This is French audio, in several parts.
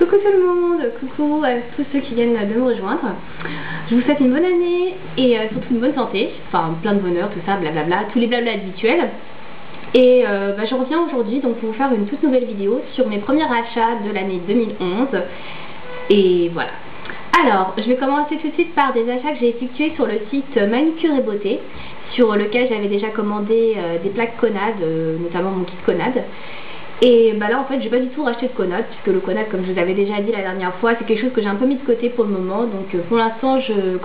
Coucou tout le monde, coucou à tous ceux qui viennent de me rejoindre. Je vous souhaite une bonne année et surtout une bonne santé, enfin plein de bonheur, tout ça, blablabla, tous les blabla habituels. Et je reviens aujourd'hui donc pour vous faire une toute nouvelle vidéo sur mes premiers achats de l'année 2011. Et voilà. Alors, je vais commencer tout de suite par des achats que j'ai effectués sur le site Manucure et Beauté, sur lequel j'avais déjà commandé des plaques Conad, notamment mon kit Conad. Et bah là en fait j'ai pas du tout racheté de Conad, puisque le Conad, comme je vous avais déjà dit la dernière fois, c'est quelque chose que j'ai un peu mis de côté pour le moment. Donc pour l'instant je ne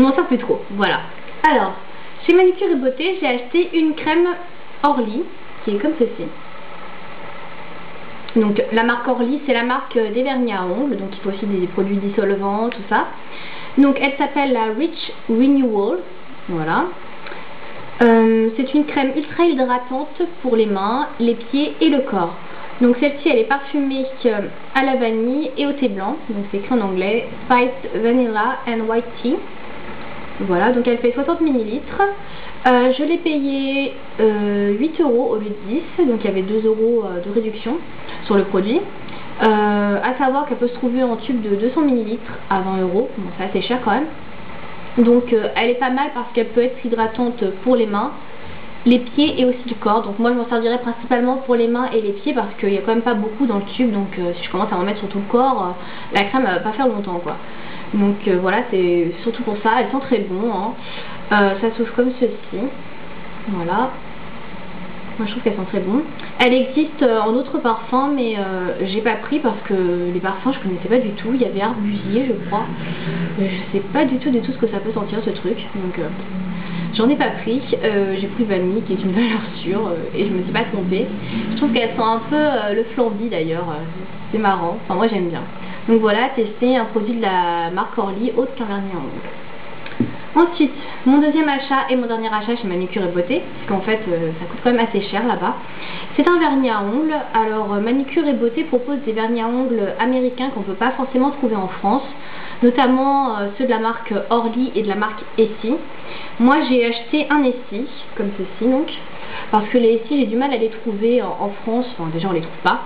m'en sers plus trop. Voilà. Alors, chez Manucure et Beauté, j'ai acheté une crème Orly, qui est comme ceci. Donc la marque Orly, c'est la marque des vernis à ongles, donc il faut aussi des produits dissolvants, tout ça. Donc elle s'appelle la Rich Renewal, voilà. C'est une crème ultra hydratante pour les mains, les pieds et le corps. Donc celle-ci elle est parfumée à la vanille et au thé blanc, donc c'est écrit en anglais Spiced Vanilla and White Tea. Voilà, donc elle fait 60 ml. Je l'ai payé 8 € au lieu de 10, donc il y avait 2 € de réduction sur le produit. À savoir qu'elle peut se trouver en tube de 200 ml à 20 €, bon c'est assez cher quand même. Donc elle est pas mal parce qu'elle peut être hydratante pour les mains, les pieds et aussi le corps. Donc moi je m'en servirai principalement pour les mains et les pieds parce qu'il n'y a quand même pas beaucoup dans le tube. Donc si je commence à en mettre sur tout le corps, la crème elle va pas faire longtemps quoi. Donc voilà, c'est surtout pour ça. Elle sent très bon, hein. Ça s'ouvre comme ceci. Voilà. Moi je trouve qu'elle sent très bon. Elle existe en autres parfums, mais j'ai pas pris parce que les parfums je connaissais pas du tout. Il y avait arbusier je crois. Je sais pas du tout ce que ça peut sentir ce truc. Donc j'en ai pas pris. J'ai pris vanille qui est une valeur sûre et je me suis pas trompée. Je trouve qu'elle sent un peu le flambi d'ailleurs. C'est marrant. Enfin moi j'aime bien. Donc voilà, tester un produit de la marque Orly autre qu'un vernis à ongles. Ensuite, mon deuxième achat et mon dernier achat chez Manucure et Beauté, parce qu'en fait ça coûte quand même assez cher là-bas. C'est un vernis à ongles. Alors Manucure et Beauté propose des vernis à ongles américains qu'on ne peut pas forcément trouver en France, notamment ceux de la marque Orly et de la marque Essie. Moi j'ai acheté un Essie, comme ceci donc, parce que les Essie j'ai du mal à les trouver en France, enfin déjà on les trouve pas.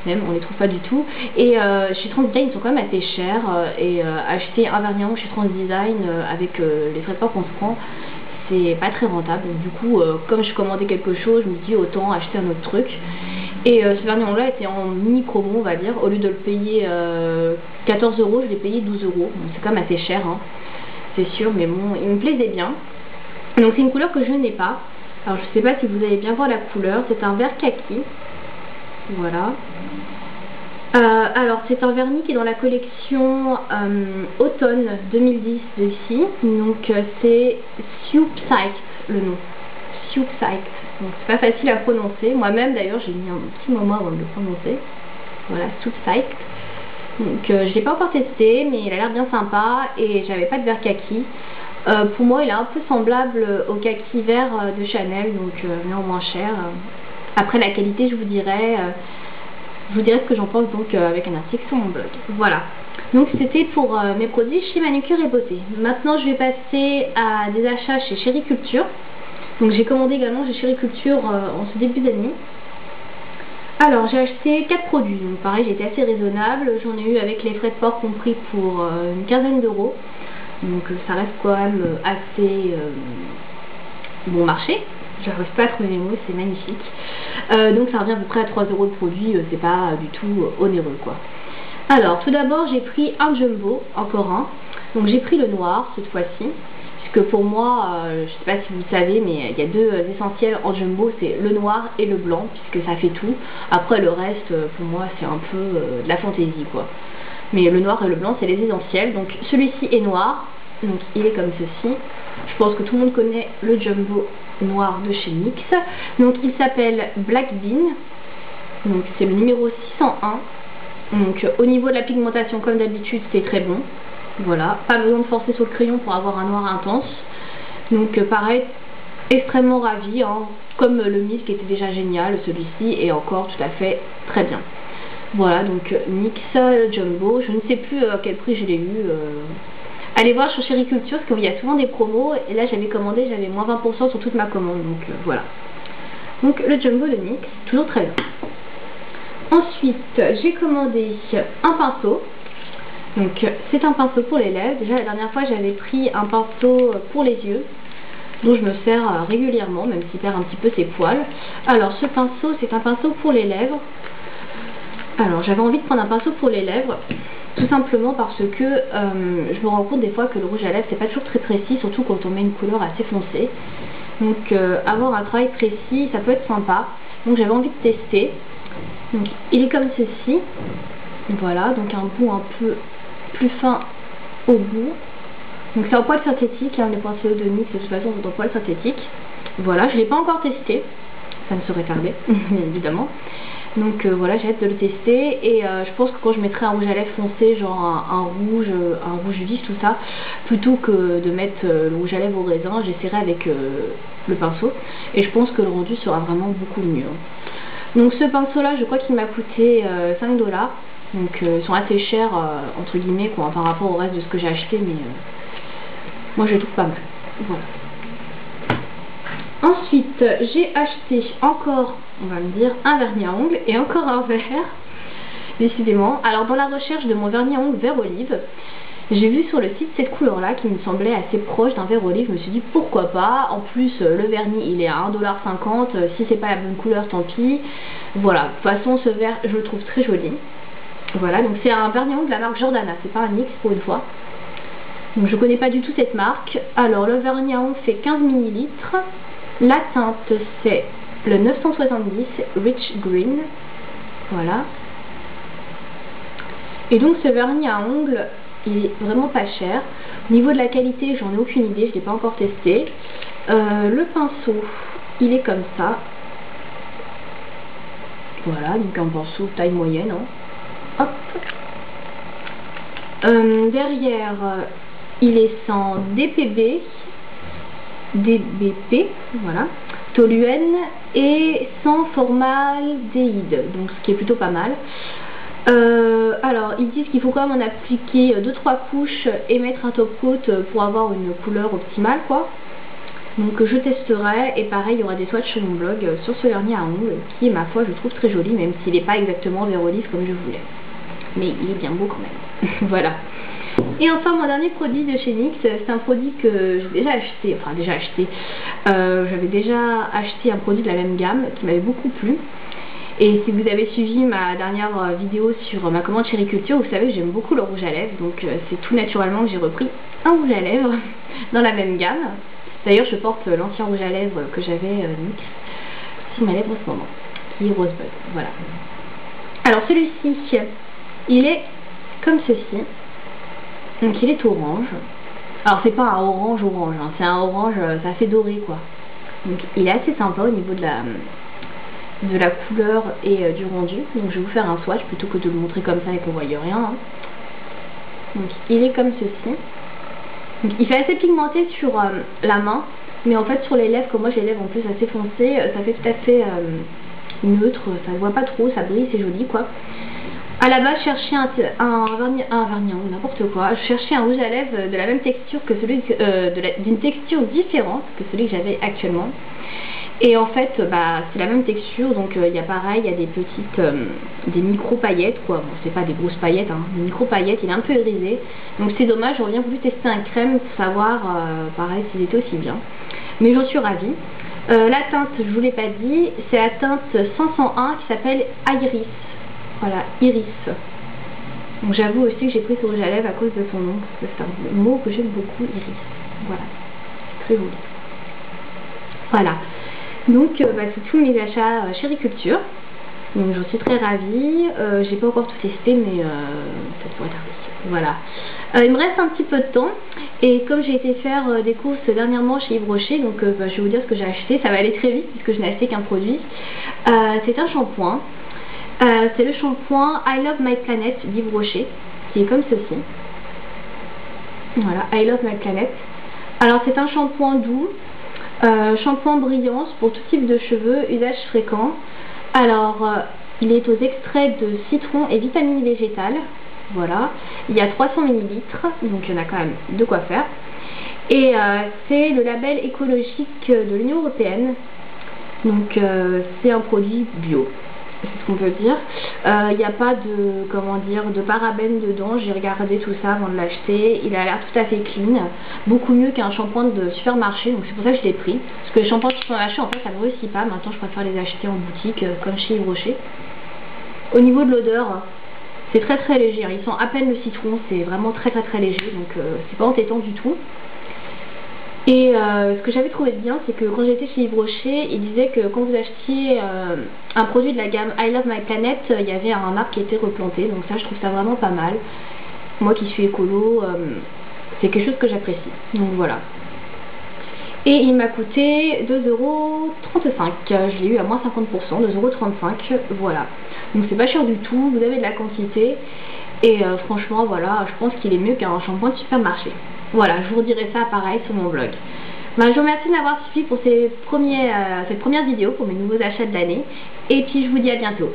Même on les trouve pas du tout, et chez Transdesign ils sont quand même assez chers, et acheter un vernis à ongles chez Transdesign avec les frais de port qu'on se prend, c'est pas très rentable. Donc du coup comme je commandais quelque chose, je me dis autant acheter un autre truc, et ce vernis à ongles là était en mini promo on va dire. Au lieu de le payer 14 €, je l'ai payé 12 €, donc c'est quand même assez cher hein, c'est sûr, mais bon il me plaisait bien. Donc c'est une couleur que je n'ai pas. Alors je sais pas si vous allez bien voir la couleur, c'est un vert kaki. Voilà. Alors c'est un vernis qui est dans la collection automne 2010 de ici. Donc c'est Soupsyked le nom. Soupsyked. Donc c'est pas facile à prononcer. Moi-même d'ailleurs j'ai mis un petit moment avant de le prononcer. Voilà, Soupsyked. Donc je l'ai pas encore testé mais il a l'air bien sympa et j'avais pas de vert kaki. Pour moi il est un peu semblable au kaki vert de Chanel, donc néanmoins cher. Après la qualité je vous dirai ce que j'en pense donc avec un article sur mon blog. Voilà, donc c'était pour mes produits chez Manucure et Beauté. Maintenant je vais passer à des achats chez Chéri Culture. Donc j'ai commandé également chez Chéri Culture en ce début d'année. Alors j'ai acheté 4 produits, donc pareil j'ai été assez raisonnable. J'en ai eu avec les frais de port compris pour une quinzaine d'euros. Donc ça reste quand même assez bon marché. J'arrive pas à trouver mes mots, c'est magnifique. Donc ça revient à peu près à 3 € le produit, c'est pas du tout onéreux quoi. Alors tout d'abord j'ai pris un jumbo, encore un. Donc j'ai pris le noir cette fois-ci, puisque pour moi, je sais pas si vous le savez, mais il y a deux essentiels en jumbo, c'est le noir et le blanc, puisque ça fait tout. Après le reste, pour moi c'est un peu de la fantaisie quoi. Mais le noir et le blanc c'est les essentiels. Donc celui-ci est noir, donc il est comme ceci. Je pense que tout le monde connaît le jumbo noir de chez NYX. Donc il s'appelle Black Bean. Donc c'est le numéro 601. Donc au niveau de la pigmentation comme d'habitude c'est très bon. Voilà, pas besoin de forcer sur le crayon pour avoir un noir intense. Donc pareil, extrêmement ravi hein. Comme le Misk qui était déjà génial, celui-ci est encore tout à fait très bien. Voilà, donc NYX Jumbo, je ne sais plus à quel prix je l'ai eu. Allez voir sur Chéri Culture parce qu'il y a souvent des promos, et là j'avais commandé, j'avais moins 20% sur toute ma commande, donc voilà. Donc le Jumbo de NYX, toujours très bien. Ensuite, j'ai commandé un pinceau. Donc c'est un pinceau pour les lèvres. Déjà la dernière fois j'avais pris un pinceau pour les yeux, dont je me sers régulièrement, même s'il perd un petit peu ses poils. Alors ce pinceau, c'est un pinceau pour les lèvres. Alors j'avais envie de prendre un pinceau pour les lèvres, tout simplement parce que je me rends compte des fois que le rouge à lèvres c'est pas toujours très précis, surtout quand on met une couleur assez foncée. Donc avoir un travail précis, ça peut être sympa. Donc j'avais envie de tester. Donc il est comme ceci. Voilà, donc un bout un peu plus fin au bout. Donc c'est en poil synthétique, hein, les pinceaux de NYX de toute façon sont en poil synthétique. Voilà, je ne l'ai pas encore testé, ça ne serait tardé, évidemment. Donc voilà, j'ai hâte de le tester et je pense que quand je mettrai un rouge à lèvres foncé, genre un rouge vif, tout ça, plutôt que de mettre le rouge à lèvres au raisin, j'essaierai avec le pinceau et je pense que le rendu sera vraiment beaucoup mieux. Donc ce pinceau là, je crois qu'il m'a coûté 5 $. Donc ils sont assez chers entre guillemets quoi, par rapport au reste de ce que j'ai acheté, mais moi je les trouve pas mal. Voilà. Ensuite j'ai acheté encore, on va me dire, un vernis à ongles et encore un vert, décidément. Alors dans la recherche de mon vernis à ongles vert olive, j'ai vu sur le site cette couleur là qui me semblait assez proche d'un vert olive. Je me suis dit pourquoi pas, en plus le vernis il est à 1,50 $, si c'est pas la bonne couleur tant pis. Voilà, de toute façon ce vert je le trouve très joli. Voilà, donc c'est un vernis à ongles de la marque Jordana, c'est pas un NYX pour une fois. Donc je connais pas du tout cette marque. Alors le vernis à ongles fait 15 ml. La teinte c'est le 970 Rich Green. Voilà. Et donc ce vernis à ongles, il est vraiment pas cher. Au niveau de la qualité, j'en ai aucune idée, je l'ai pas encore testé. Le pinceau, il est comme ça. Voilà, donc un pinceau taille moyenne, hein. Hop. Derrière, il est sans DPB, voilà, toluène et sans formaldéhyde, donc ce qui est plutôt pas mal. Alors ils disent qu'il faut quand même en appliquer 2-3 couches et mettre un top coat pour avoir une couleur optimale quoi. Donc je testerai et pareil il y aura des swatchs sur mon blog sur ce vernis à ongles qui ma foi je trouve très joli, même s'il n'est pas exactement vert olive comme je voulais. Mais il est bien beau quand même. Voilà. Et enfin mon dernier produit de chez NYX, c'est un produit que j'ai déjà acheté, j'avais déjà acheté un produit de la même gamme qui m'avait beaucoup plu. Et si vous avez suivi ma dernière vidéo sur ma commande Chériculture, vous savez que j'aime beaucoup le rouge à lèvres, donc c'est tout naturellement que j'ai repris un rouge à lèvres dans la même gamme. D'ailleurs je porte l'ancien rouge à lèvres que j'avais NYX sur ma lèvre en ce moment, qui est Rosebud, voilà. Alors celui-ci, il est comme ceci, donc il est orange. Alors c'est pas un orange, hein. C'est un orange, ça fait doré quoi. Donc il est assez sympa au niveau de la couleur et du rendu. Donc je vais vous faire un swatch plutôt que de le montrer comme ça et qu'on voit rien, hein. Donc il est comme ceci. Donc, il fait assez pigmenté sur la main, mais en fait sur les lèvres, comme moi j'ai les lèvres en plus assez foncées, ça fait tout à fait neutre, ça ne voit pas trop, ça brille, c'est joli quoi. À la base, je cherchais un vernis à ongles, n'importe quoi. Je cherchais un rouge à lèvres de la même texture que celui d'une texture différente que celui que j'avais actuellement. Et en fait, c'est la même texture, donc il y a pareil, il y a des petites, des micro paillettes quoi. Bon, c'est pas des grosses paillettes, hein, des micro paillettes. Il est un peu irisé, donc c'est dommage. J'aurais bien voulu tester un crème pour savoir, pareil, s'il était aussi bien. Mais j'en suis ravie. La teinte, je vous l'ai pas dit, c'est la teinte 501 qui s'appelle Iris. Voilà, Iris. Donc j'avoue aussi que j'ai pris ce rouge à lèvres à cause de son nom, parce que c'est un mot que j'aime beaucoup, Iris. Voilà, très joli. Voilà, donc c'est tous mes achats Chériculture. Donc j'en suis très ravie. J'ai pas encore tout testé, mais peut-être pour tarder. Voilà. Il me reste un petit peu de temps. Et comme j'ai été faire des courses dernièrement chez Yves Rocher, donc je vais vous dire ce que j'ai acheté. Ça va aller très vite puisque je n'ai acheté qu'un produit. C'est un shampoing. C'est le shampoing I Love My Planet d'Yves Rocher, qui est comme ceci. Voilà, I Love My Planet. Alors c'est un shampoing doux, shampoing brillance pour tout type de cheveux, usage fréquent. Alors il est aux extraits de citron et vitamines végétales. Voilà, il y a 300 ml, donc il y en a quand même de quoi faire. Et c'est le label écologique de l'Union Européenne. Donc c'est un produit bio. c'est ce qu'on peut dire. Il n'y a pas de, comment dire, de parabènes dedans. J'ai regardé tout ça avant de l'acheter. Il a l'air tout à fait clean, beaucoup mieux qu'un shampoing de supermarché, donc c'est pour ça que je l'ai pris. Parce que les shampoings qui sont achetés, en fait, ça ne me réussit pas. Maintenant, je préfère les acheter en boutique, comme chez Yves Rocher. Au niveau de l'odeur, c'est très très léger. Il sent à peine le citron, c'est vraiment très léger, donc c'est pas entêtant du tout. Et ce que j'avais trouvé bien, c'est que quand j'étais chez Yves Rocher, il disait que quand vous achetiez un produit de la gamme I Love My Planet, il y avait un arbre qui était replanté, donc ça je trouve ça vraiment pas mal. Moi qui suis écolo, c'est quelque chose que j'apprécie, donc voilà. Et il m'a coûté 2,35 €, je l'ai eu à moins 50%, 2,35 €, voilà. Donc c'est pas cher du tout, vous avez de la quantité, et franchement voilà, je pense qu'il est mieux qu'un shampoing de supermarché. Voilà, je vous redirai ça pareil sur mon blog. Je vous remercie de m'avoir suivi pour cette première vidéo, pour mes nouveaux achats de l'année. Et puis je vous dis à bientôt.